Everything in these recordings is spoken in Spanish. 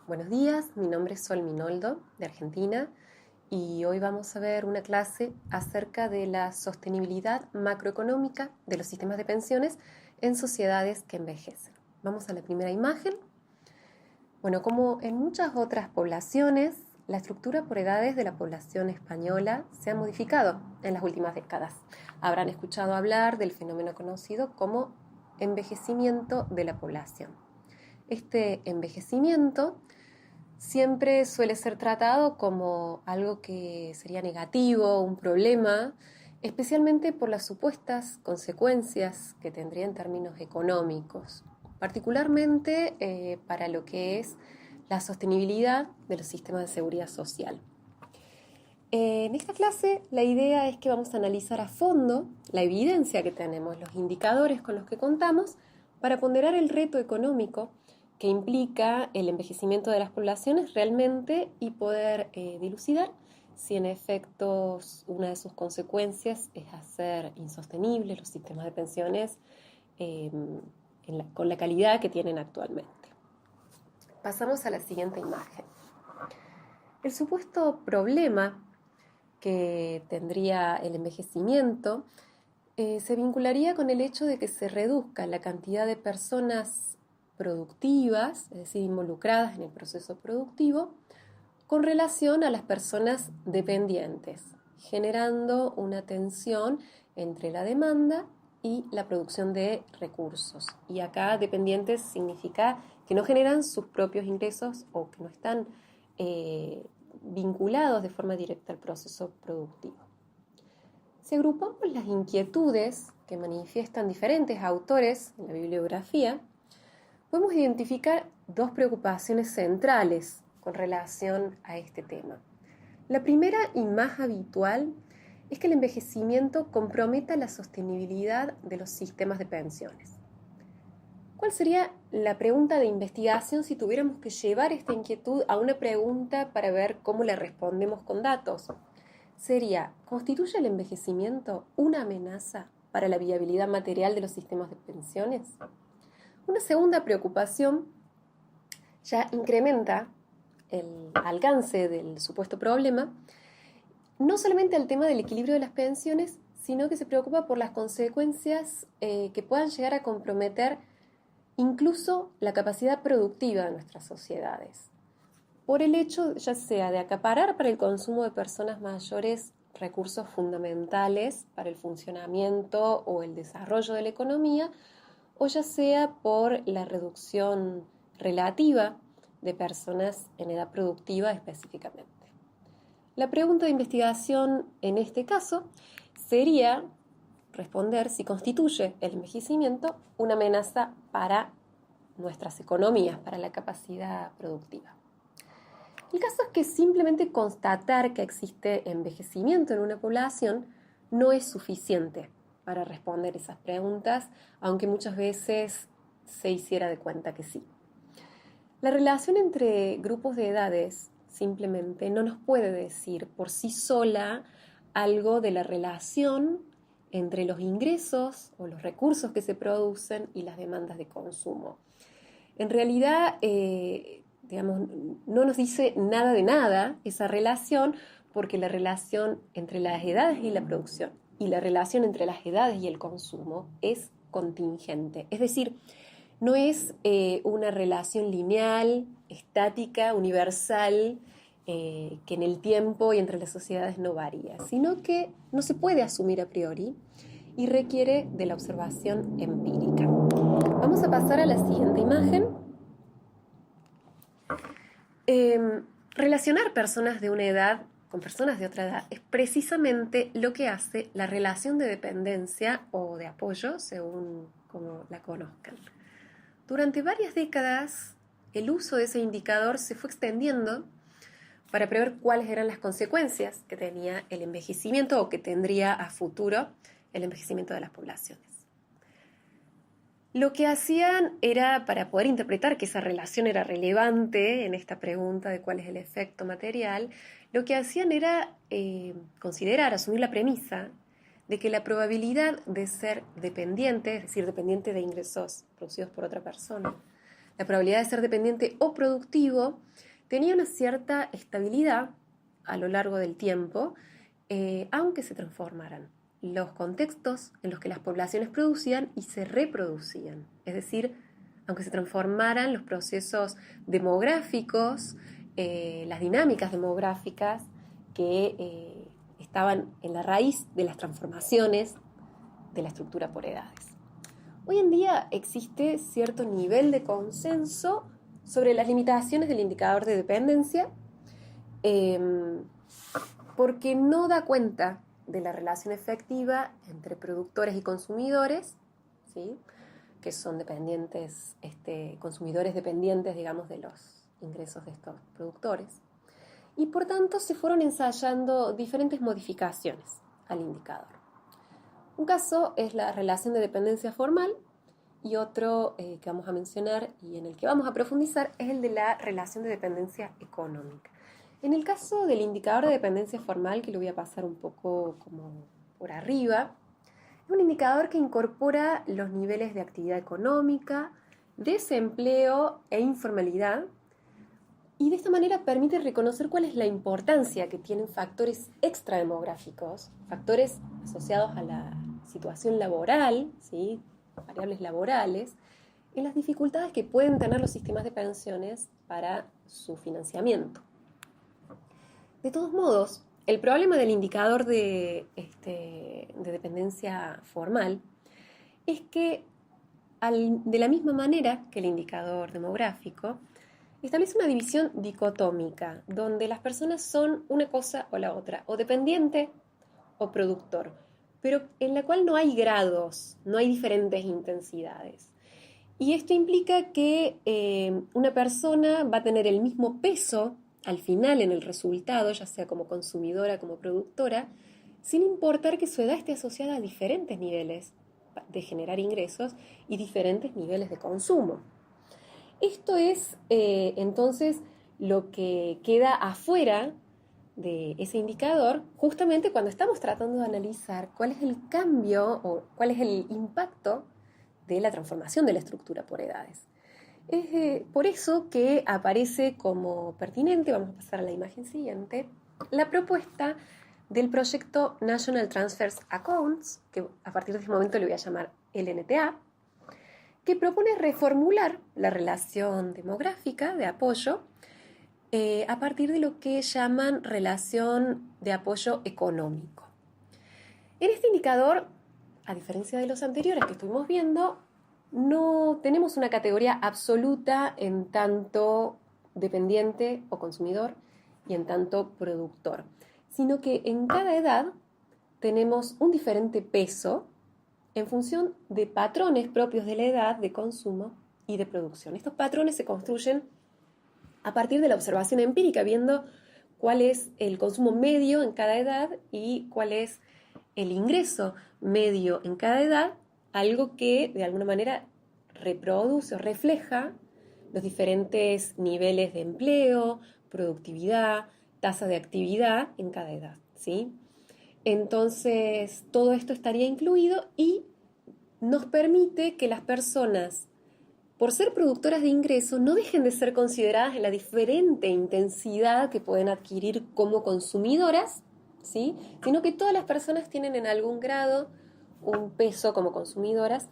Buenos días, mi nombre es Sol Minoldo, de Argentina, y hoy vamos a ver una clase acerca de la sostenibilidad macroeconómica de los sistemas de pensiones en sociedades que envejecen. Vamos a la primera imagen. Bueno, como en muchas otras poblaciones, la estructura por edades de la población española se ha modificado en las últimas décadas. Habrán escuchado hablar del fenómeno conocido como envejecimiento de la población. Este envejecimiento siempre suele ser tratado como algo que sería negativo, un problema, especialmente por las supuestas consecuencias que tendría en términos económicos, particularmente para lo que es la sostenibilidad de los sistemas de seguridad social. En esta clase la idea es que vamos a analizar a fondo la evidencia que tenemos, los indicadores con los que contamos para ponderar el reto económico que implica el envejecimiento de las poblaciones realmente y poder dilucidar si en efecto una de sus consecuencias es hacer insostenibles los sistemas de pensiones con la calidad que tienen actualmente. Pasamos a la siguiente imagen. El supuesto problema que tendría el envejecimiento se vincularía con el hecho de que se reduzca la cantidad de personas productivas, es decir, involucradas en el proceso productivo, con relación a las personas dependientes, generando una tensión entre la demanda y la producción de recursos. Y acá dependientes significa que no generan sus propios ingresos o que no están vinculados de forma directa al proceso productivo. Si agrupamos las inquietudes que manifiestan diferentes autores en la bibliografía, podemos identificar dos preocupaciones centrales con relación a este tema. La primera y más habitual es que el envejecimiento comprometa la sostenibilidad de los sistemas de pensiones. ¿Cuál sería la pregunta de investigación si tuviéramos que llevar esta inquietud a una pregunta para ver cómo la respondemos con datos? Sería, ¿constituye el envejecimiento una amenaza para la viabilidad material de los sistemas de pensiones? Una segunda preocupación ya incrementa el alcance del supuesto problema, no solamente al tema del equilibrio de las pensiones, sino que se preocupa por las consecuencias que puedan llegar a comprometer incluso la capacidad productiva de nuestras sociedades, por el hecho ya sea de acaparar para el consumo de personas mayores recursos fundamentales para el funcionamiento o el desarrollo de la economía, o ya sea por la reducción relativa de personas en edad productiva específicamente. La pregunta de investigación en este caso sería responder si constituye el envejecimiento una amenaza para nuestras economías, para la capacidad productiva. El caso es que simplemente constatar que existe envejecimiento en una población no es suficiente para responder esas preguntas, aunque muchas veces se hiciera de cuenta que sí. La relación entre grupos de edades simplemente no nos puede decir por sí sola algo de la relación entre los ingresos o los recursos que se producen y las demandas de consumo. En realidad, no nos dice nada de nada esa relación, porque la relación entre las edades y la producción y la relación entre las edades y el consumo es contingente. Es decir, no es una relación lineal, estática, universal, que en el tiempo y entre las sociedades no varía, sino que no se puede asumir a priori y requiere de la observación empírica. Vamos a pasar a la siguiente imagen. Relacionar personas de una edad con personas de otra edad es precisamente lo que hace la relación de dependencia o de apoyo, según como la conozcan. Durante varias décadas, el uso de ese indicador se fue extendiendo para prever cuáles eran las consecuencias que tenía el envejecimiento o que tendría a futuro el envejecimiento de las poblaciones. Lo que hacían era, para poder interpretar que esa relación era relevante en esta pregunta de cuál es el efecto material, lo que hacían era considerar, asumir la premisa de que la probabilidad de ser dependiente, es decir, dependiente de ingresos producidos por otra persona, la probabilidad de ser dependiente o productivo tenía una cierta estabilidad a lo largo del tiempo, aunque se transformaran los contextos en los que las poblaciones producían y se reproducían. Es decir, aunque se transformaran los procesos demográficos, las dinámicas demográficas que estaban en la raíz de las transformaciones de la estructura por edades. Hoy en día existe cierto nivel de consenso sobre las limitaciones del indicador de dependencia, porque no da cuenta de la relación efectiva entre productores y consumidores, ¿sí?, que son dependientes, consumidores dependientes, digamos, de los ingresos de estos productores. Y por tanto se fueron ensayando diferentes modificaciones al indicador. Un caso es la relación de dependencia formal y otro que vamos a mencionar y en el que vamos a profundizar es el de la relación de dependencia económica. En el caso del indicador de dependencia formal, que lo voy a pasar un poco como por arriba, es un indicador que incorpora los niveles de actividad económica, desempleo e informalidad, y de esta manera permite reconocer cuál es la importancia que tienen factores extrademográficos, factores asociados a la situación laboral, ¿sí?, variables laborales, en las dificultades que pueden tener los sistemas de pensiones para su financiamiento. De todos modos, el problema del indicador de dependencia formal es que, de la misma manera que el indicador demográfico, establece una división dicotómica, donde las personas son una cosa o la otra, o dependiente o productor, pero en la cual no hay grados, no hay diferentes intensidades. Y esto implica que una persona va a tener el mismo peso al final en el resultado, ya sea como consumidora, como productora, sin importar que su edad esté asociada a diferentes niveles de generar ingresos y diferentes niveles de consumo. Esto es entonces lo que queda afuera de ese indicador, justamente cuando estamos tratando de analizar cuál es el cambio o cuál es el impacto de la transformación de la estructura por edades. Es por eso que aparece como pertinente, vamos a pasar a la imagen siguiente, la propuesta del proyecto National Transfers Accounts, que a partir de este momento le voy a llamar LNTA, que propone reformular la relación demográfica de apoyo a partir de lo que llaman relación de apoyo económico. En este indicador, a diferencia de los anteriores que estuvimos viendo, no tenemos una categoría absoluta en tanto dependiente o consumidor y en tanto productor, sino que en cada edad tenemos un diferente peso en función de patrones propios de la edad de consumo y de producción. Estos patrones se construyen a partir de la observación empírica, viendo cuál es el consumo medio en cada edad y cuál es el ingreso medio en cada edad, algo que de alguna manera reproduce o refleja los diferentes niveles de empleo, productividad, tasa de actividad en cada edad, ¿sí? Entonces, todo esto estaría incluido y nos permite que las personas, por ser productoras de ingresos, no dejen de ser consideradas en la diferente intensidad que pueden adquirir como consumidoras, ¿sí?, sino que todas las personas tienen en algún grado un peso como consumidoras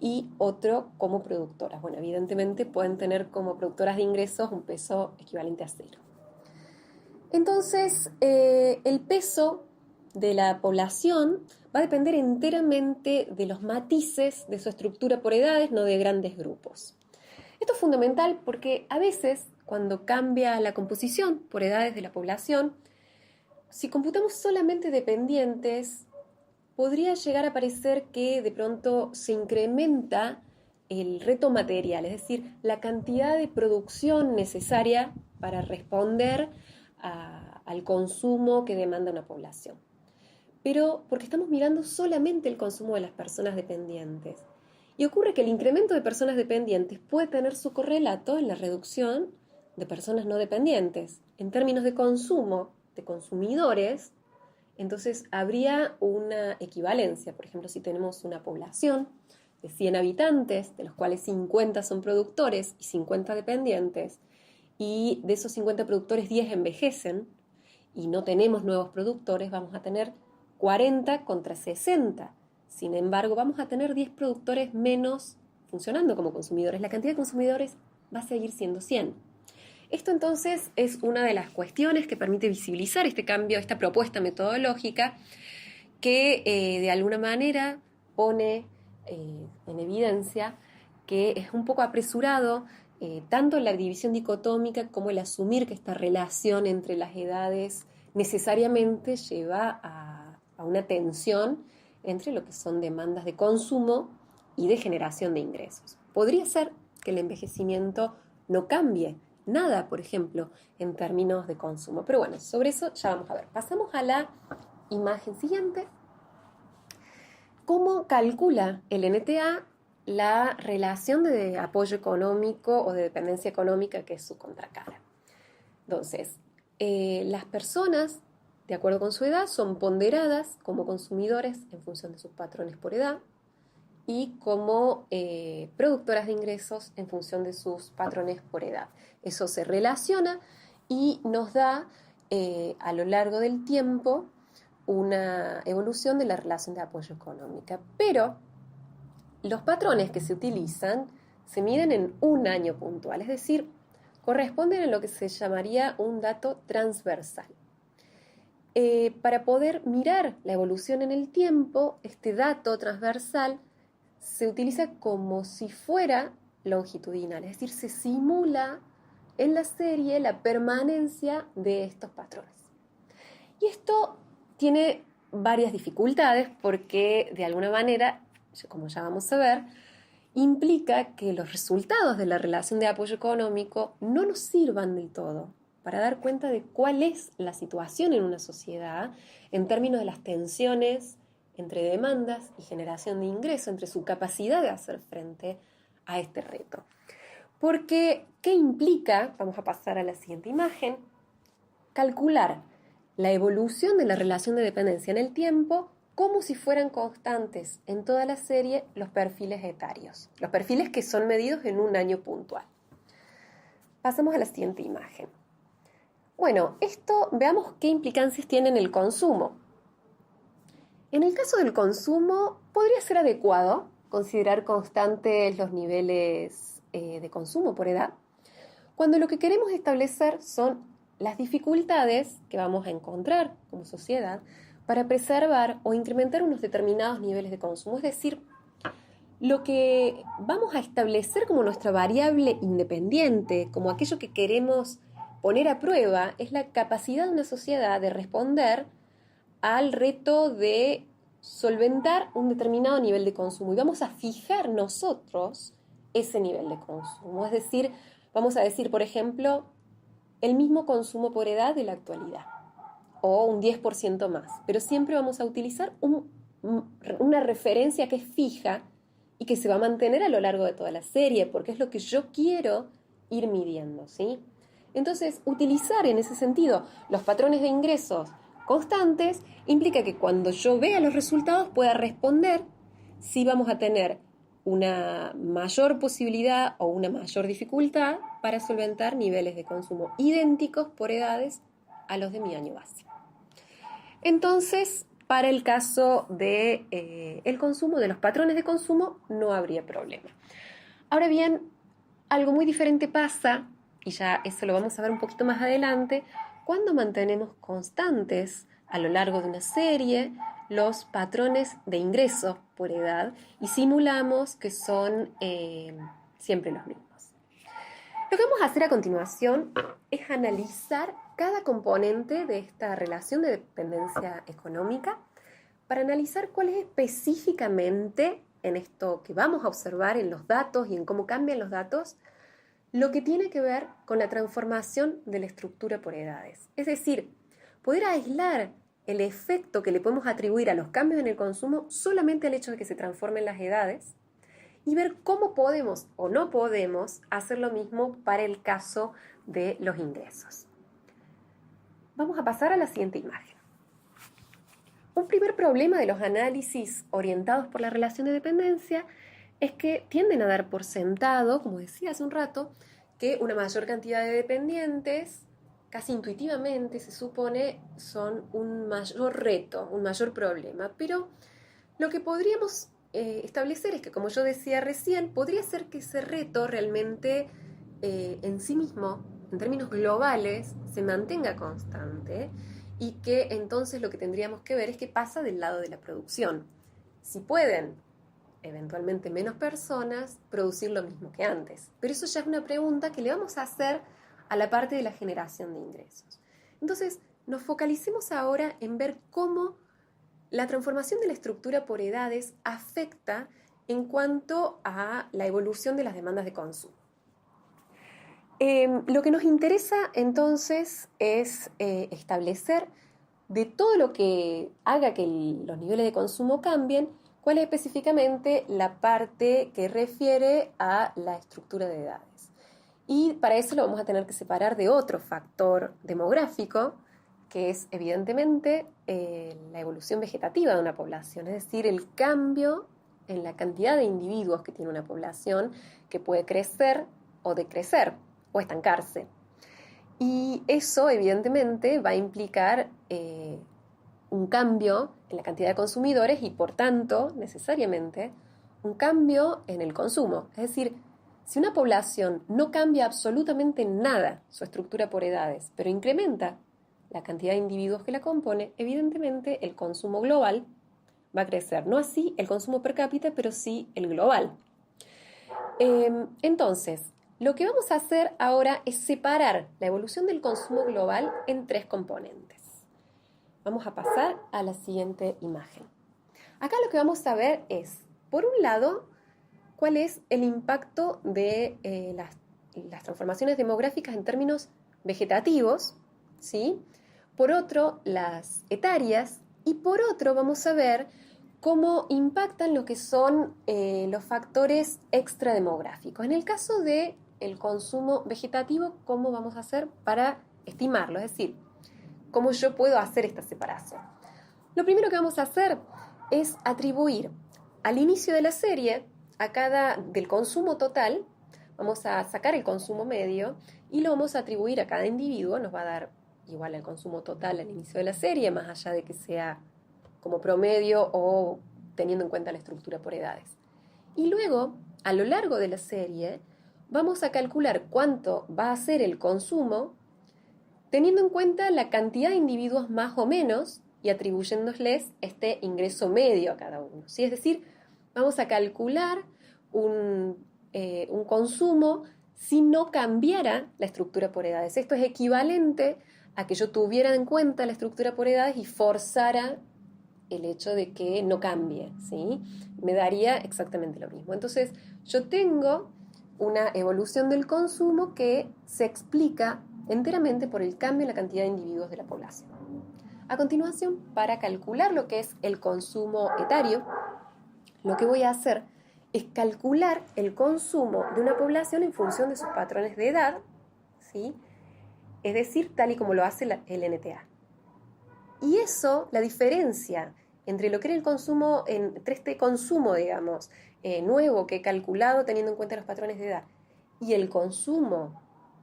y otro como productoras. Bueno, evidentemente pueden tener como productoras de ingresos un peso equivalente a 0. Entonces, el peso de la población va a depender enteramente de los matices de su estructura por edades, no de grandes grupos. Esto es fundamental porque a veces, cuando cambia la composición por edades de la población, si computamos solamente dependientes, podría llegar a parecer que de pronto se incrementa el reto material, es decir, la cantidad de producción necesaria para responder al consumo que demanda una población. Pero porque estamos mirando solamente el consumo de las personas dependientes. Y ocurre que el incremento de personas dependientes puede tener su correlato en la reducción de personas no dependientes. En términos de consumo, de consumidores, entonces habría una equivalencia. Por ejemplo, si tenemos una población de 100 habitantes, de los cuales 50 son productores y 50 dependientes, y de esos 50 productores 10 envejecen y no tenemos nuevos productores, vamos a tener 40 contra 60. Sin embargo, vamos a tener 10 productores menos funcionando como consumidores. La cantidad de consumidores va a seguir siendo 100. Esto entonces es una de las cuestiones que permite visibilizar este cambio, esta propuesta metodológica que de alguna manera pone en evidencia que es un poco apresurado tanto la división dicotómica como el asumir que esta relación entre las edades necesariamente lleva a una tensión entre lo que son demandas de consumo y de generación de ingresos. Podría ser que el envejecimiento no cambie nada, por ejemplo, en términos de consumo. Pero bueno, sobre eso ya vamos a ver. Pasamos a la imagen siguiente. ¿Cómo calcula el NTA la relación de apoyo económico o de dependencia económica, que es su contracara? Entonces, las personas, de acuerdo con su edad, son ponderadas como consumidores en función de sus patrones por edad y como productoras de ingresos en función de sus patrones por edad. Eso se relaciona y nos da a lo largo del tiempo una evolución de la relación de apoyo económica. Pero los patrones que se utilizan se miden en un año puntual, es decir, corresponden a lo que se llamaría un dato transversal. Para poder mirar la evolución en el tiempo, este dato transversal se utiliza como si fuera longitudinal, es decir, se simula en la serie la permanencia de estos patrones. Y esto tiene varias dificultades porque de alguna manera, como ya vamos a ver, implica que los resultados de la relación de apoyo económico no nos sirvan del todo para dar cuenta de cuál es la situación en una sociedad en términos de las tensiones entre demandas y generación de ingresos, entre su capacidad de hacer frente a este reto. Porque, ¿qué implica? Vamos a pasar a la siguiente imagen. Calcular la evolución de la relación de dependencia en el tiempo como si fueran constantes en toda la serie los perfiles etarios, los perfiles que son medidos en un año puntual. Pasamos a la siguiente imagen. Bueno, veamos qué implicancias tiene en el consumo. En el caso del consumo, podría ser adecuado considerar constantes los niveles de consumo por edad, cuando lo que queremos establecer son las dificultades que vamos a encontrar como sociedad para preservar o incrementar unos determinados niveles de consumo. Es decir, lo que vamos a establecer como nuestra variable independiente, como aquello que queremos poner a prueba, es la capacidad de una sociedad de responder al reto de solventar un determinado nivel de consumo. Y vamos a fijar nosotros ese nivel de consumo. Es decir, vamos a decir, por ejemplo, el mismo consumo por edad de la actualidad, o un 10% más. Pero siempre vamos a utilizar una referencia que es fija y que se va a mantener a lo largo de toda la serie, porque es lo que yo quiero ir midiendo, ¿sí? Entonces, utilizar en ese sentido los patrones de ingresos constantes implica que cuando yo vea los resultados pueda responder si vamos a tener una mayor posibilidad o una mayor dificultad para solventar niveles de consumo idénticos por edades a los de mi año base. Entonces, para el caso de el consumo, de los patrones de consumo, no habría problema. Ahora bien, algo muy diferente pasa, y ya eso lo vamos a ver un poquito más adelante, cuando mantenemos constantes a lo largo de una serie los patrones de ingreso por edad y simulamos que son siempre los mismos. Lo que vamos a hacer a continuación es analizar cada componente de esta relación de dependencia económica para analizar cuál es específicamente en esto que vamos a observar en los datos y en cómo cambian los datos, lo que tiene que ver con la transformación de la estructura por edades. Es decir, poder aislar el efecto que le podemos atribuir a los cambios en el consumo solamente al hecho de que se transformen las edades y ver cómo podemos o no podemos hacer lo mismo para el caso de los ingresos. Vamos a pasar a la siguiente imagen. Un primer problema de los análisis orientados por la relación de dependencia es que tienden a dar por sentado, como decía hace un rato, que una mayor cantidad de dependientes, casi intuitivamente se supone, son un mayor reto, un mayor problema. Pero lo que podríamos establecer es que, como yo decía recién, podría ser que ese reto realmente en sí mismo, en términos globales, se mantenga constante y que entonces lo que tendríamos que ver es qué pasa del lado de la producción. Si pueden eventualmente menos personas producir lo mismo que antes. Pero eso ya es una pregunta que le vamos a hacer a la parte de la generación de ingresos. Entonces, nos focalicemos ahora en ver cómo la transformación de la estructura por edades afecta en cuanto a la evolución de las demandas de consumo. Lo que nos interesa entonces es establecer de todo lo que haga que los niveles de consumo cambien, cuál es específicamente la parte que refiere a la estructura de edades. Y para eso lo vamos a tener que separar de otro factor demográfico, que es evidentemente la evolución vegetativa de una población, es decir, el cambio en la cantidad de individuos que tiene una población que puede crecer o decrecer o estancarse. Y eso evidentemente va a implicar un cambio en la cantidad de consumidores y por tanto, necesariamente, un cambio en el consumo. Es decir, si una población no cambia absolutamente nada su estructura por edades, pero incrementa la cantidad de individuos que la compone, evidentemente el consumo global va a crecer. No así el consumo per cápita, pero sí el global. Entonces, lo que vamos a hacer ahora es separar la evolución del consumo global en tres componentes. Vamos a pasar a la siguiente imagen. Acá lo que vamos a ver es, por un lado, cuál es el impacto de las transformaciones demográficas en términos vegetativos, ¿sí? Por otro, las etarias, y por otro vamos a ver cómo impactan lo que son los factores extrademográficos. En el caso del consumo vegetativo, ¿cómo vamos a hacer para estimarlo? Es decir, ¿cómo yo puedo hacer esta separación? Lo primero que vamos a hacer es atribuir al inicio de la serie a cada del consumo total, vamos a sacar el consumo medio y lo vamos a atribuir a cada individuo, nos va a dar igual el consumo total al inicio de la serie, más allá de que sea como promedio o teniendo en cuenta la estructura por edades. Y luego, a lo largo de la serie, vamos a calcular cuánto va a ser el consumo teniendo en cuenta la cantidad de individuos más o menos y atribuyéndoles este ingreso medio a cada uno, ¿sí? Es decir, vamos a calcular un consumo si no cambiara la estructura por edades. Esto es equivalente a que yo tuviera en cuenta la estructura por edades y forzara el hecho de que no cambie, ¿sí? Me daría exactamente lo mismo. Entonces, yo tengo una evolución del consumo que se explica enteramente por el cambio en la cantidad de individuos de la población. A continuación, para calcular lo que es el consumo etario, lo que voy a hacer es calcular el consumo de una población en función de sus patrones de edad, ¿sí? Es decir, tal y como lo hace el NTA. Y eso, la diferencia entre lo que era el consumo, entre este consumo, digamos, nuevo que he calculado teniendo en cuenta los patrones de edad, y el consumo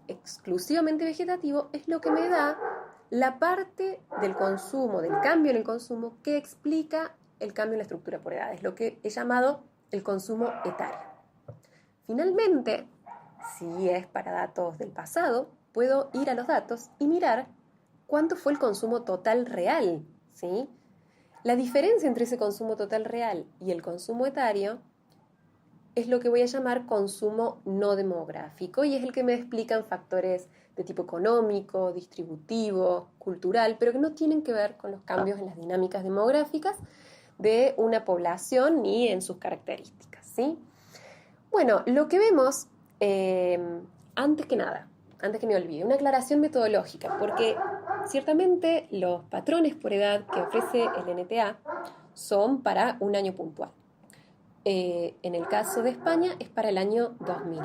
exclusivamente vegetativo, es lo que me da la parte del consumo, del cambio en el consumo, que explica el cambio en la estructura por edades, lo que he llamado el consumo etario. Finalmente, si es para datos del pasado, puedo ir a los datos y mirar cuánto fue el consumo total real, ¿sí? La diferencia entre ese consumo total real y el consumo etario es lo que voy a llamar consumo no demográfico y es el que me explican factores de tipo económico, distributivo, cultural, pero que no tienen que ver con los cambios en las dinámicas demográficas de una población ni en sus características, ¿sí? Bueno, lo que vemos, antes que me olvide, una aclaración metodológica, porque ciertamente los patrones por edad que ofrece el NTA son para un año puntual. En el caso de España es para el año 2000.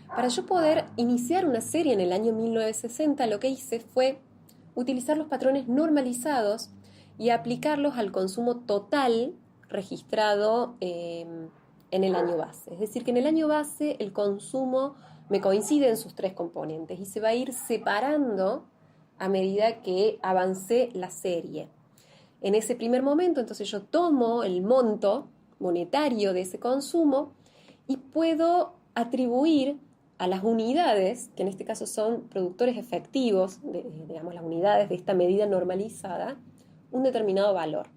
Para yo poder iniciar una serie en el año 1960, lo que hice fue utilizar los patrones normalizados y aplicarlos al consumo total registrado en en el año base. Es decir, que en el año base el consumo me coincide en sus tres componentes y se va a ir separando a medida que avancé la serie. En ese primer momento, entonces yo tomo el monto monetario de ese consumo y puedo atribuir a las unidades, que en este caso son productores efectivos, digamos las unidades de esta medida normalizada, un determinado valor.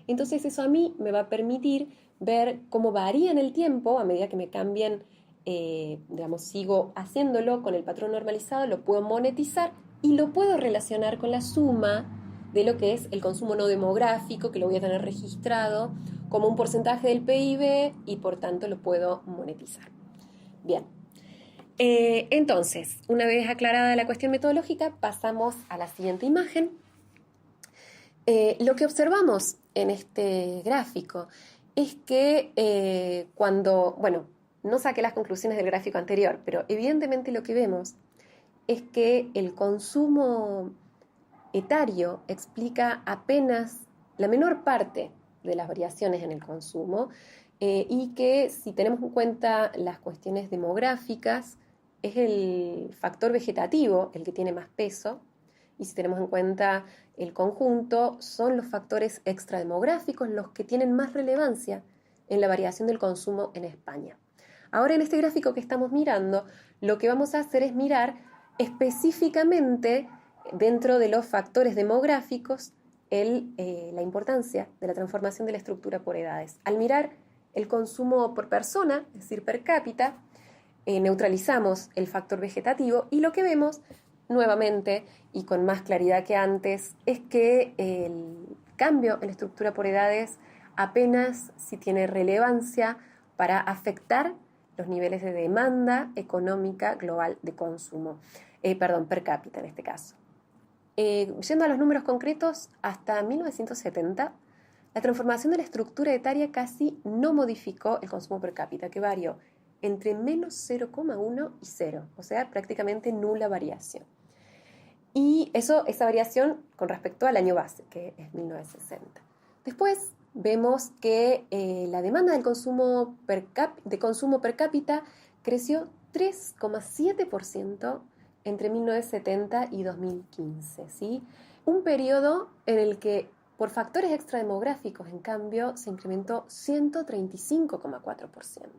Entonces eso a mí me va a permitir ver cómo varía en el tiempo a medida que me cambien, digamos, sigo haciéndolo con el patrón normalizado, lo puedo monetizar y lo puedo relacionar con la suma de lo que es el consumo no demográfico, que lo voy a tener registrado como un porcentaje del PIB y por tanto lo puedo monetizar. Bien, entonces, una vez aclarada la cuestión metodológica, pasamos a la siguiente imagen. Lo que observamos en este gráfico es que cuando, bueno, no saqué las conclusiones del gráfico anterior, pero evidentemente lo que vemos es que el consumo etario explica apenas la menor parte de las variaciones en el consumo y que si tenemos en cuenta las cuestiones demográficas es el factor vegetativo el que tiene más peso y si tenemos en cuenta el conjunto son los factores extrademográficos los que tienen más relevancia en la variación del consumo en España. Ahora en este gráfico que estamos mirando lo que vamos a hacer es mirar específicamente dentro de los factores demográficos la importancia de la transformación de la estructura por edades. Al mirar el consumo por persona, es decir, per cápita, neutralizamos el factor vegetativo y lo que vemos nuevamente y con más claridad que antes es que el cambio en la estructura por edades apenas si tiene relevancia para afectar los niveles de demanda económica global de consumo, per cápita en este caso. Yendo a los números concretos, hasta 1970, la transformación de la estructura etaria casi no modificó el consumo per cápita, que varió entre menos 0,1 y 0, o sea, prácticamente nula variación. Y esa variación con respecto al año base, que es 1960. Después vemos que la demanda del consumo per cápita creció 3,7% entre 1970 y 2015, ¿sí? Un periodo en el que por factores extrademográficos, en cambio, se incrementó 135,4%.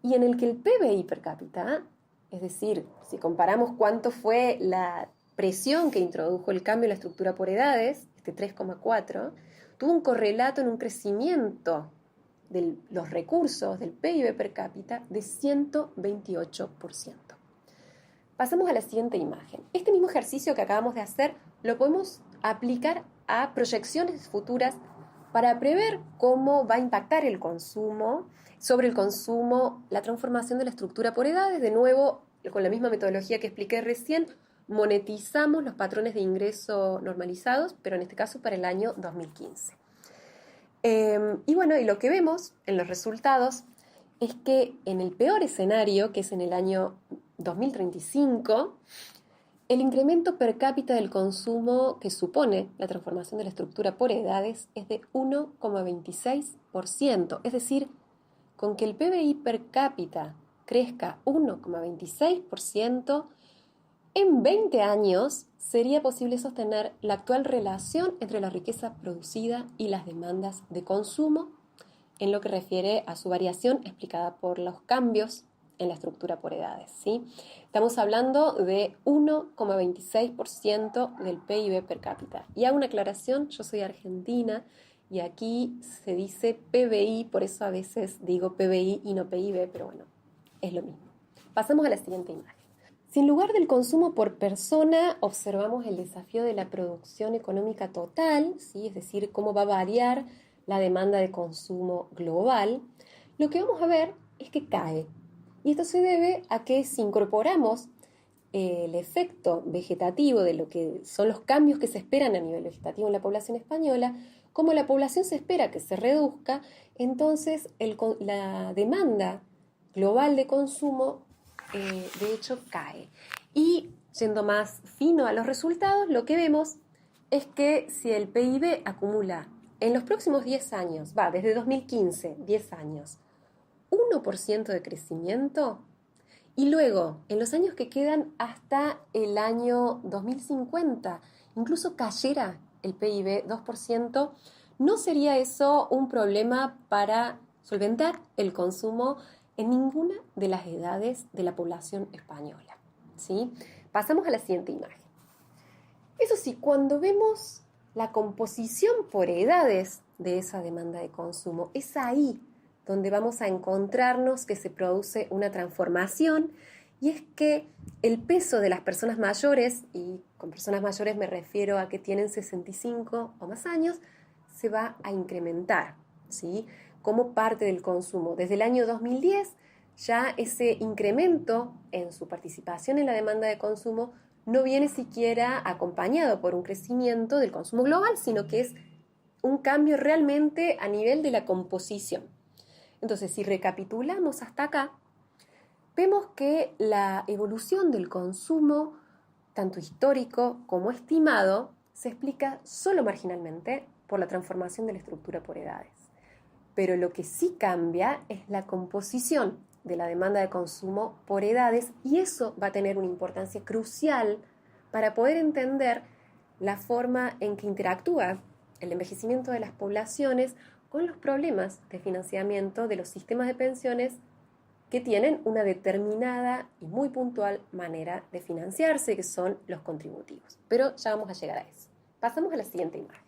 Y en el que el PBI per cápita, es decir, si comparamos cuánto fue la presión que introdujo el cambio en la estructura por edades, este 3,4, tuvo un correlato en un crecimiento de los recursos del PIB per cápita de 128%. Pasamos a la siguiente imagen. Este mismo ejercicio que acabamos de hacer lo podemos aplicar a proyecciones futuras para prever cómo va a impactar el consumo, sobre el consumo, la transformación de la estructura por edades. De nuevo, con la misma metodología que expliqué recién, monetizamos los patrones de ingreso normalizados, pero en este caso para el año 2015. Y bueno, y lo que vemos en los resultados es que en el peor escenario, que es en el año 2035, el incremento per cápita del consumo que supone la transformación de la estructura por edades es de 1,26%, es decir, con que el PBI per cápita crezca 1,26%, en 20 años sería posible sostener la actual relación entre la riqueza producida y las demandas de consumo en lo que refiere a su variación explicada por los cambios en la estructura por edades, ¿sí? Estamos hablando de 1,26% del PIB per cápita. Y hago una aclaración, yo soy argentina y aquí se dice PBI, por eso a veces digo PBI y no PIB, pero bueno, es lo mismo. Pasamos a la siguiente imagen. Si en lugar del consumo por persona observamos el desafío de la producción económica total, ¿sí? Es decir, cómo va a variar la demanda de consumo global, lo que vamos a ver es que cae. Y esto se debe a que si incorporamos el efecto vegetativo de lo que son los cambios que se esperan a nivel vegetativo en la población española, como la población se espera que se reduzca, entonces la demanda global de consumo de hecho cae. Y yendo más fino a los resultados, lo que vemos es que si el PIB acumula en los próximos 10 años, desde 2015, 10 años, 1% de crecimiento y luego, en los años que quedan hasta el año 2050, incluso cayera el PIB 2%, ¿no sería eso un problema para solventar el consumo en ninguna de las edades de la población española? ¿Sí? Pasamos a la siguiente imagen. Eso sí, cuando vemos la composición por edades de esa demanda de consumo, es ahí donde vamos a encontrarnos que se produce una transformación, y es que el peso de las personas mayores, y con personas mayores me refiero a que tienen 65 o más años, se va a incrementar, ¿sí? Como parte del consumo. Desde el año 2010 ya ese incremento en su participación en la demanda de consumo no viene siquiera acompañado por un crecimiento del consumo global, sino que es un cambio realmente a nivel de la composición. Entonces, si recapitulamos hasta acá, vemos que la evolución del consumo, tanto histórico como estimado, se explica solo marginalmente por la transformación de la estructura por edades. Pero lo que sí cambia es la composición de la demanda de consumo por edades, y eso va a tener una importancia crucial para poder entender la forma en que interactúa el envejecimiento de las poblaciones con los problemas de financiamiento de los sistemas de pensiones que tienen una determinada y muy puntual manera de financiarse, que son los contributivos. Pero ya vamos a llegar a eso. Pasamos a la siguiente imagen.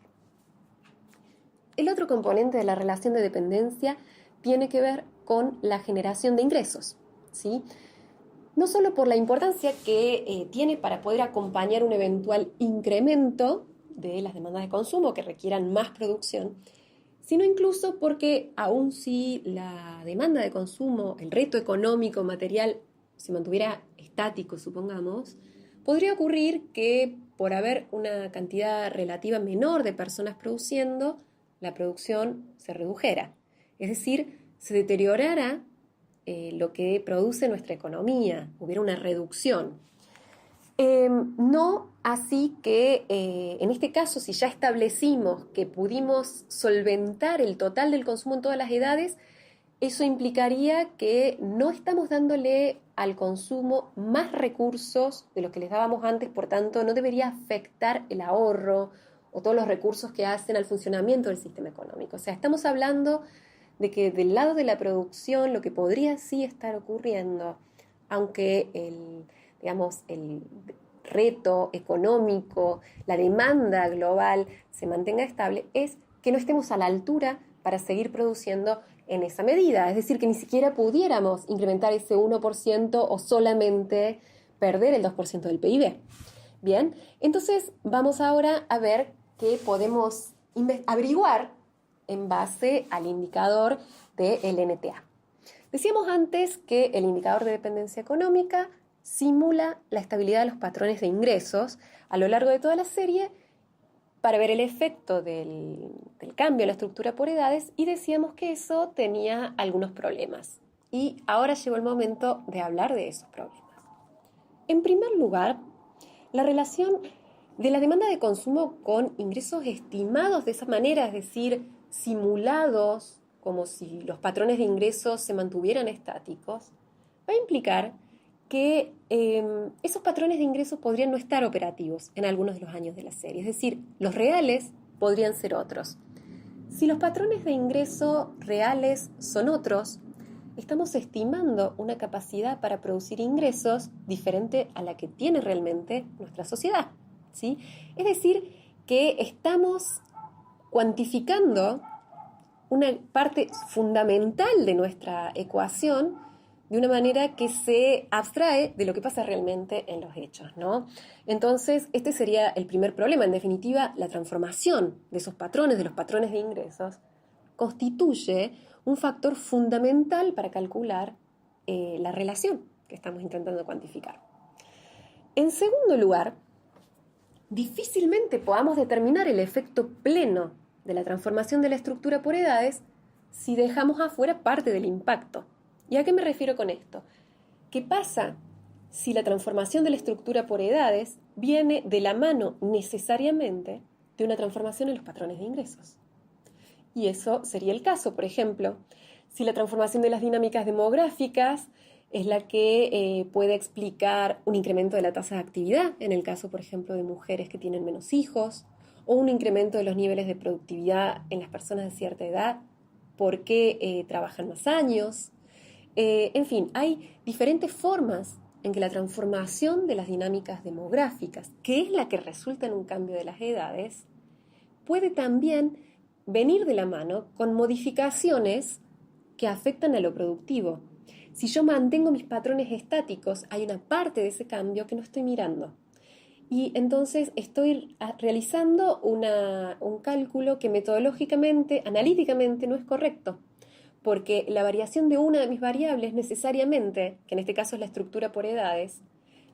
El otro componente de la relación de dependencia tiene que ver con la generación de ingresos, ¿sí? No solo por la importancia que tiene para poder acompañar un eventual incremento de las demandas de consumo que requieran más producción, sino incluso porque aun si la demanda de consumo, el reto económico, material, se mantuviera estático, supongamos, podría ocurrir que por haber una cantidad relativa menor de personas produciendo, la producción se redujera. Es decir, se deteriorara lo que produce nuestra economía, hubiera una reducción. No así que en este caso, si ya establecimos que pudimos solventar el total del consumo en todas las edades, eso implicaría que no estamos dándole al consumo más recursos de los que les dábamos antes, por tanto no debería afectar el ahorro o todos los recursos que hacen al funcionamiento del sistema económico. O sea, estamos hablando de que del lado de la producción lo que podría sí estar ocurriendo, aunque el reto económico, la demanda global se mantenga estable, es que no estemos a la altura para seguir produciendo en esa medida. Es decir, que ni siquiera pudiéramos incrementar ese 1% o solamente perder el 2% del PIB. Bien, entonces vamos ahora a ver qué podemos averiguar en base al indicador del NTA. Decíamos antes que el indicador de dependencia económica simula la estabilidad de los patrones de ingresos a lo largo de toda la serie para ver el efecto del cambio en la estructura por edades, y decíamos que eso tenía algunos problemas. Y ahora llegó el momento de hablar de esos problemas. En primer lugar, la relación de la demanda de consumo con ingresos estimados de esa manera, es decir, simulados como si los patrones de ingresos se mantuvieran estáticos, va a implicar que esos patrones de ingresos podrían no estar operativos en algunos de los años de la serie, es decir, los reales podrían ser otros. Si los patrones de ingreso reales son otros, estamos estimando una capacidad para producir ingresos diferente a la que tiene realmente nuestra sociedad, ¿sí? Es decir, que estamos cuantificando una parte fundamental de nuestra ecuación de una manera que se abstrae de lo que pasa realmente en los hechos, ¿no? Entonces, este sería el primer problema. En definitiva, la transformación de esos patrones, de los patrones de ingresos, constituye un factor fundamental para calcular la relación que estamos intentando cuantificar. En segundo lugar, difícilmente podamos determinar el efecto pleno de la transformación de la estructura por edades si dejamos afuera parte del impacto. ¿Y a qué me refiero con esto? ¿Qué pasa si la transformación de la estructura por edades viene de la mano necesariamente de una transformación en los patrones de ingresos? Y eso sería el caso, por ejemplo, si la transformación de las dinámicas demográficas es la que puede explicar un incremento de la tasa de actividad, en el caso, por ejemplo, de mujeres que tienen menos hijos, o un incremento de los niveles de productividad en las personas de cierta edad, porque trabajan más años. En fin, hay diferentes formas en que la transformación de las dinámicas demográficas, que es la que resulta en un cambio de las edades, puede también venir de la mano con modificaciones que afectan a lo productivo. Si yo mantengo mis patrones estáticos, hay una parte de ese cambio que no estoy mirando. Y entonces estoy realizando un cálculo que metodológicamente, analíticamente, no es correcto. Porque la variación de una de mis variables necesariamente, que en este caso es la estructura por edades,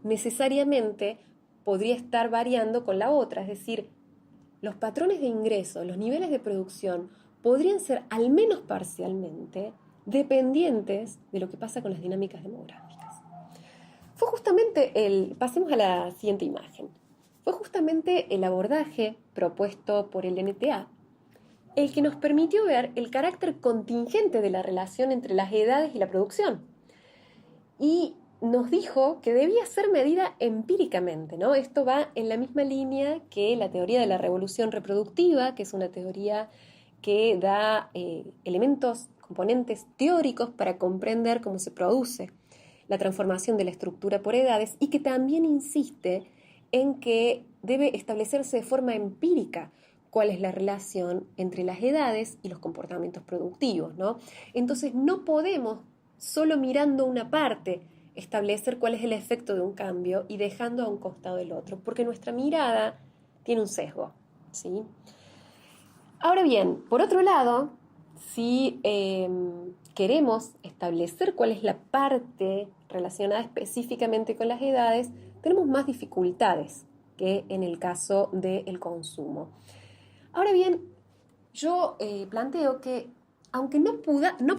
necesariamente podría estar variando con la otra. Es decir, los patrones de ingreso, los niveles de producción, podrían ser al menos parcialmente dependientes de lo que pasa con las dinámicas demográficas. Pasemos a la siguiente imagen. Fue justamente el abordaje propuesto por el NTA el que nos permitió ver el carácter contingente de la relación entre las edades y la producción. Y nos dijo que debía ser medida empíricamente, ¿no? Esto va en la misma línea que la teoría de la revolución reproductiva, que es una teoría que da elementos, componentes teóricos para comprender cómo se produce la transformación de la estructura por edades y que también insiste en que debe establecerse de forma empírica cuál es la relación entre las edades y los comportamientos productivos, ¿no? Entonces no podemos, solo mirando una parte, establecer cuál es el efecto de un cambio y dejando a un costado el otro, porque nuestra mirada tiene un sesgo, ¿sí? Ahora bien, por otro lado, si queremos establecer cuál es la parte relacionada específicamente con las edades, tenemos más dificultades que en el caso del consumo. Ahora bien, yo planteo que aunque no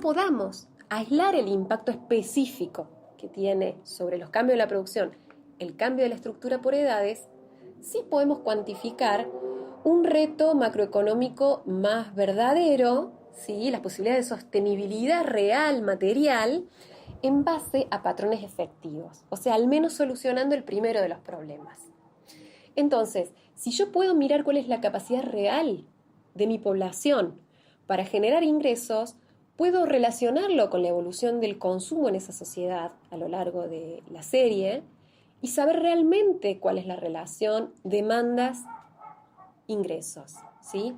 podamos aislar el impacto específico que tiene sobre los cambios de la producción el cambio de la estructura por edades, sí podemos cuantificar un reto macroeconómico más verdadero, ¿sí? Las posibilidades de sostenibilidad real, material, en base a patrones efectivos, o sea, al menos solucionando el primero de los problemas. Entonces, si yo puedo mirar cuál es la capacidad real de mi población para generar ingresos, puedo relacionarlo con la evolución del consumo en esa sociedad a lo largo de la serie y saber realmente cuál es la relación demandas-ingresos, ¿sí?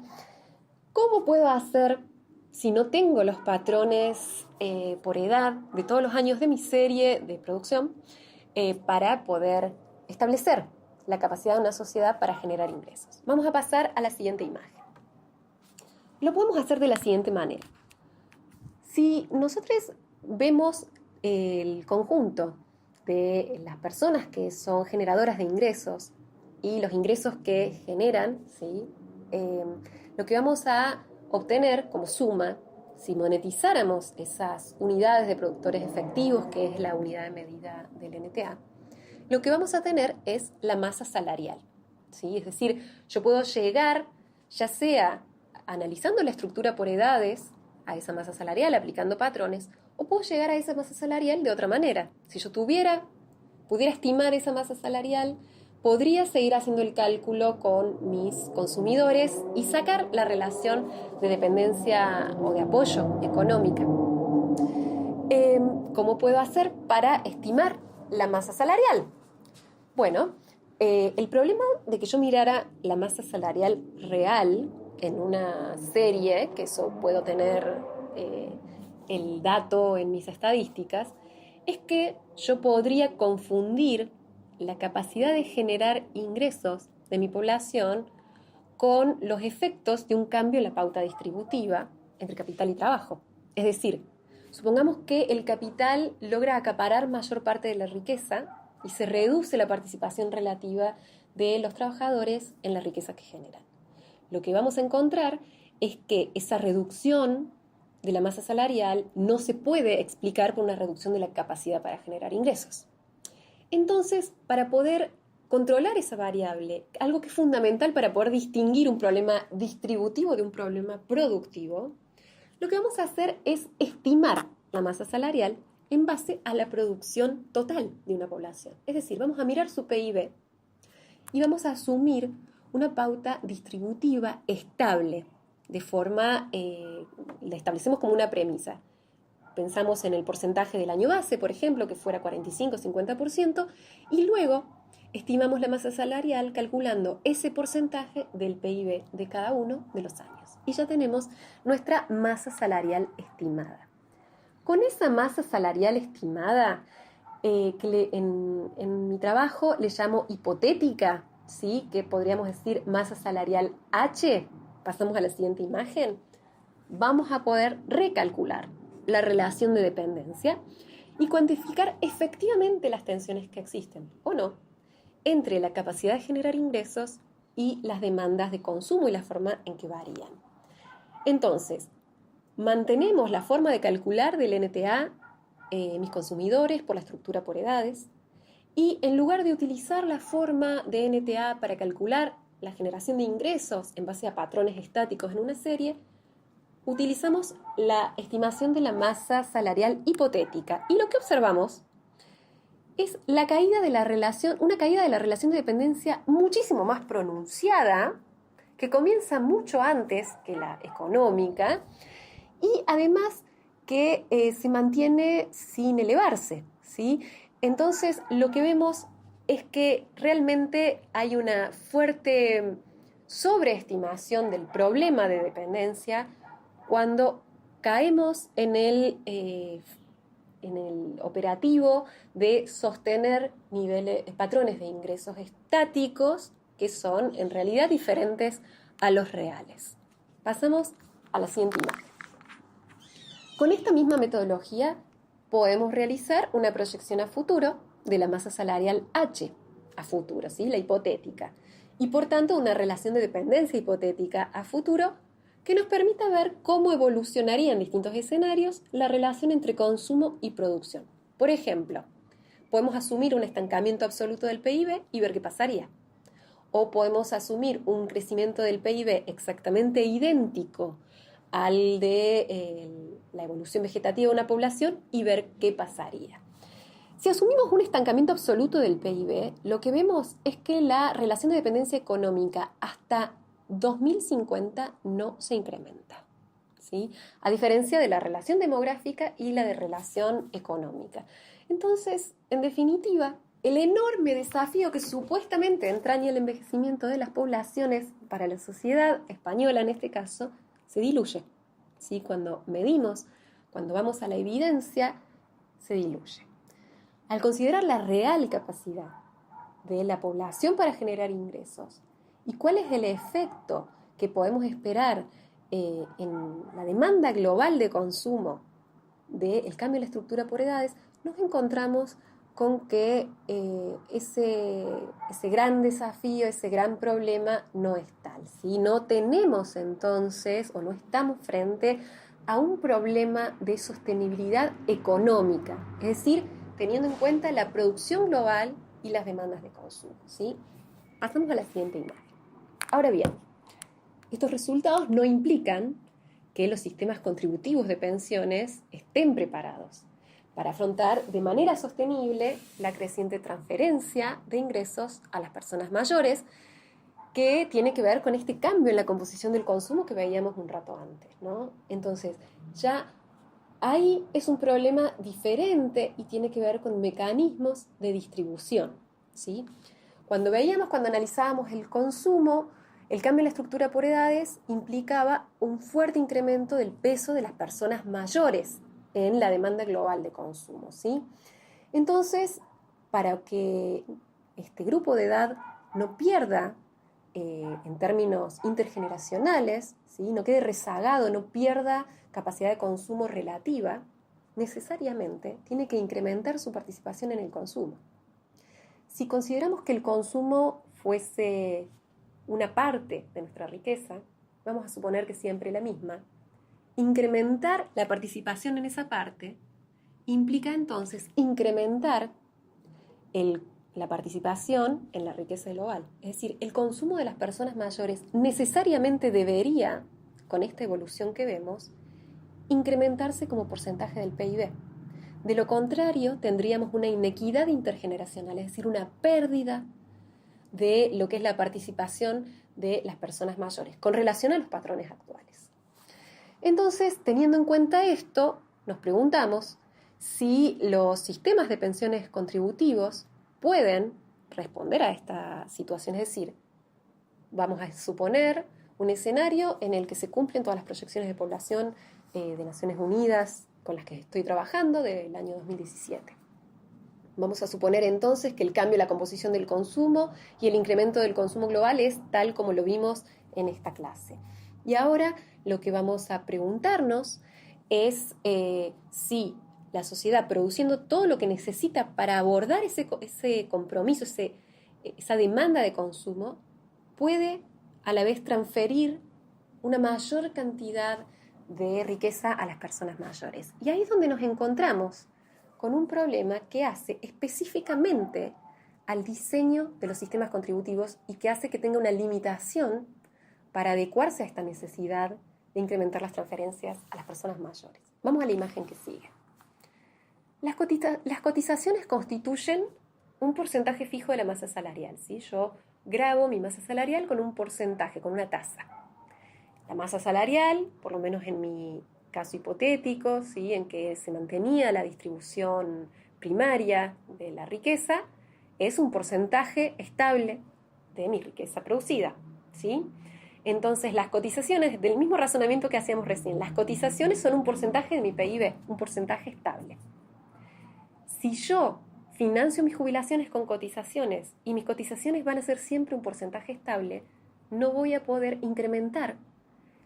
¿Cómo puedo hacer si no tengo los patrones por edad de todos los años de mi serie de producción para poder establecer la capacidad de una sociedad para generar ingresos? Vamos a pasar a la siguiente imagen. Lo podemos hacer de la siguiente manera. Si nosotros vemos el conjunto de las personas que son generadoras de ingresos y los ingresos que generan, ¿sí? Lo que vamos a obtener como suma, si monetizáramos esas unidades de productores efectivos, que es la unidad de medida del NTA, lo que vamos a tener es la masa salarial, ¿sí? Es decir, yo puedo llegar, ya sea analizando la estructura por edades, a esa masa salarial, aplicando patrones, o puedo llegar a esa masa salarial de otra manera. Si yo pudiera estimar esa masa salarial, podría seguir haciendo el cálculo con mis consumidores y sacar la relación de dependencia o de apoyo económica. ¿Cómo puedo hacer para estimar la masa salarial? Bueno, el problema de que yo mirara la masa salarial real en una serie, que eso puedo tener el dato en mis estadísticas, es que yo podría confundir la capacidad de generar ingresos de mi población con los efectos de un cambio en la pauta distributiva entre capital y trabajo. Es decir, supongamos que el capital logra acaparar mayor parte de la riqueza y se reduce la participación relativa de los trabajadores en la riqueza que generan. Lo que vamos a encontrar es que esa reducción de la masa salarial no se puede explicar por una reducción de la capacidad para generar ingresos. Entonces, para poder controlar esa variable, algo que es fundamental para poder distinguir un problema distributivo de un problema productivo, lo que vamos a hacer es estimar la masa salarial en base a la producción total de una población. Es decir, vamos a mirar su PIB y vamos a asumir una pauta distributiva estable, de forma, la establecemos como una premisa. Pensamos en el porcentaje del año base, por ejemplo, que fuera 45-50%, y luego estimamos la masa salarial calculando ese porcentaje del PIB de cada uno de los años. Y ya tenemos nuestra masa salarial estimada. Con esa masa salarial estimada, en mi trabajo le llamo hipotética, ¿sí? Que podríamos decir masa salarial H, pasamos a la siguiente imagen, vamos a poder recalcular la relación de dependencia y cuantificar efectivamente las tensiones que existen, o no, entre la capacidad de generar ingresos y las demandas de consumo y la forma en que varían. Entonces, mantenemos la forma de calcular del NTA, mis consumidores, por la estructura por edades, y en lugar de utilizar la forma de NTA para calcular la generación de ingresos en base a patrones estáticos en una serie, utilizamos la estimación de la masa salarial hipotética. Y lo que observamos es la caída de la relación, una caída de la relación de dependencia muchísimo más pronunciada, que comienza mucho antes que la económica, y además que se mantiene sin elevarse, ¿sí? Entonces, lo que vemos es que realmente hay una fuerte sobreestimación del problema de dependencia cuando caemos en el operativo de sostener patrones de ingresos estáticos que son en realidad diferentes a los reales. Pasamos a la siguiente imagen. Con esta misma metodología podemos realizar una proyección a futuro de la masa salarial H, a futuro, ¿sí? La hipotética, y por tanto una relación de dependencia hipotética a futuro que nos permita ver cómo evolucionaría en distintos escenarios la relación entre consumo y producción. Por ejemplo, podemos asumir un estancamiento absoluto del PIB y ver qué pasaría. O podemos asumir un crecimiento del PIB exactamente idéntico al de la evolución vegetativa de una población y ver qué pasaría. Si asumimos un estancamiento absoluto del PIB, lo que vemos es que la relación de dependencia económica hasta 2050 no se incrementa, ¿sí? A diferencia de la relación demográfica y la de relación económica. Entonces, en definitiva, el enorme desafío que supuestamente entraña el envejecimiento de las poblaciones para la sociedad española en este caso, se diluye, ¿sí? Cuando medimos, cuando vamos a la evidencia, se diluye. Al considerar la real capacidad de la población para generar ingresos y cuál es el efecto que podemos esperar en la demanda global de consumo del cambio en la estructura por edades, nos encontramos con que ese gran desafío, ese gran problema no es tal, ¿sí? No tenemos entonces o no estamos frente a un problema de sostenibilidad económica, es decir, teniendo en cuenta la producción global y las demandas de consumo, ¿sí? Pasamos a la siguiente imagen. Ahora bien, estos resultados no implican que los sistemas contributivos de pensiones estén preparados para afrontar de manera sostenible la creciente transferencia de ingresos a las personas mayores, que tiene que ver con este cambio en la composición del consumo que veíamos un rato antes, ¿no? Entonces, ya ahí es un problema diferente y tiene que ver con mecanismos de distribución, ¿sí? Cuando analizábamos el consumo, el cambio en la estructura por edades implicaba un fuerte incremento del peso de las personas mayores en la demanda global de consumo, ¿sí? Entonces, para que este grupo de edad no pierda en términos intergeneracionales, ¿sí? No quede rezagado, no pierda capacidad de consumo relativa, necesariamente tiene que incrementar su participación en el consumo. Si consideramos que el consumo fuese una parte de nuestra riqueza, vamos a suponer que siempre la misma, incrementar la participación en esa parte implica entonces incrementar la participación en la riqueza global. Es decir, el consumo de las personas mayores necesariamente debería, con esta evolución que vemos, incrementarse como porcentaje del PIB. De lo contrario, tendríamos una inequidad intergeneracional, es decir, una pérdida de lo que es la participación de las personas mayores con relación a los patrones actuales. Entonces, teniendo en cuenta esto, nos preguntamos si los sistemas de pensiones contributivos pueden responder a esta situación, es decir, vamos a suponer un escenario en el que se cumplen todas las proyecciones de población de Naciones Unidas con las que estoy trabajando del año 2017. Vamos a suponer entonces que el cambio en la composición del consumo y el incremento del consumo global es tal como lo vimos en esta clase. Y ahora lo que vamos a preguntarnos es si la sociedad, produciendo todo lo que necesita para abordar ese compromiso, esa demanda de consumo, puede a la vez transferir una mayor cantidad de riqueza a las personas mayores. Y ahí es donde nos encontramos con un problema que hace específicamente al diseño de los sistemas contributivos y que hace que tenga una limitación para adecuarse a esta necesidad de incrementar las transferencias a las personas mayores. Vamos a la imagen que sigue. Las cotizaciones constituyen un porcentaje fijo de la masa salarial, ¿sí? Yo grabo mi masa salarial con un porcentaje, con una tasa. La masa salarial, por lo menos en mi caso hipotético, ¿sí?, en que se mantenía la distribución primaria de la riqueza, es un porcentaje estable de mi riqueza producida, ¿sí? Entonces, las cotizaciones, del mismo razonamiento que hacíamos recién, las cotizaciones son un porcentaje de mi PIB, un porcentaje estable. Si yo financio mis jubilaciones con cotizaciones y mis cotizaciones van a ser siempre un porcentaje estable, no voy a poder incrementar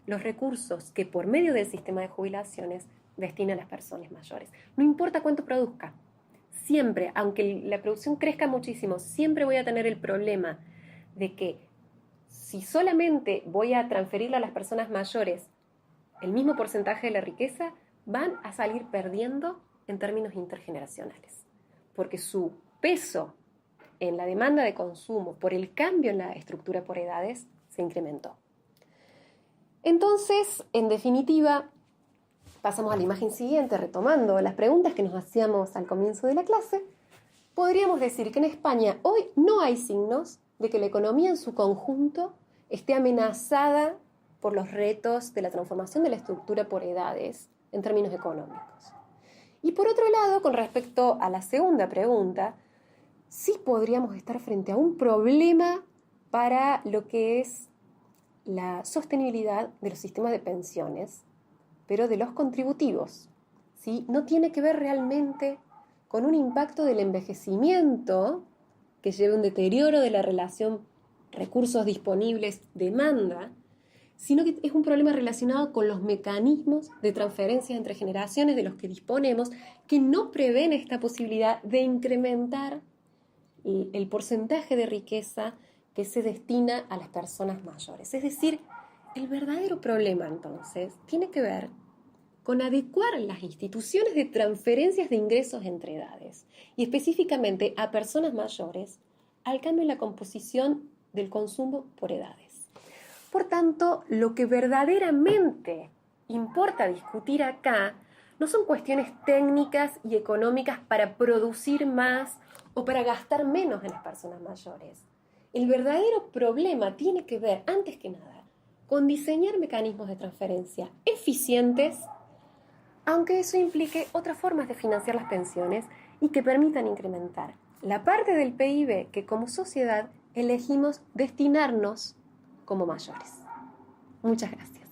los recursos que por medio del sistema de jubilaciones destina a las personas mayores. No importa cuánto produzca, siempre, aunque la producción crezca muchísimo, siempre voy a tener el problema de que si solamente voy a transferirle a las personas mayores el mismo porcentaje de la riqueza, van a salir perdiendo en términos intergeneracionales, porque su peso en la demanda de consumo por el cambio en la estructura por edades se incrementó. Entonces, en definitiva, pasamos a la imagen siguiente, retomando las preguntas que nos hacíamos al comienzo de la clase. Podríamos decir que en España hoy no hay signos de que la economía en su conjunto esté amenazada por los retos de la transformación de la estructura por edades en términos económicos. Y por otro lado, con respecto a la segunda pregunta, sí podríamos estar frente a un problema para lo que es la sostenibilidad de los sistemas de pensiones, pero de los contributivos, ¿sí? No tiene que ver realmente con un impacto del envejecimiento que lleve a un deterioro de la relación recursos disponibles, demanda, sino que es un problema relacionado con los mecanismos de transferencias entre generaciones de los que disponemos que no prevén esta posibilidad de incrementar el porcentaje de riqueza que se destina a las personas mayores. Es decir, el verdadero problema entonces tiene que ver con adecuar las instituciones de transferencias de ingresos entre edades y específicamente a personas mayores al cambio en la composición del consumo por edades. Por tanto, lo que verdaderamente importa discutir acá no son cuestiones técnicas y económicas para producir más o para gastar menos en las personas mayores. El verdadero problema tiene que ver, antes que nada, con diseñar mecanismos de transferencia eficientes, aunque eso implique otras formas de financiar las pensiones y que permitan incrementar la parte del PIB que como sociedad elegimos destinarnos como mayores. Muchas gracias.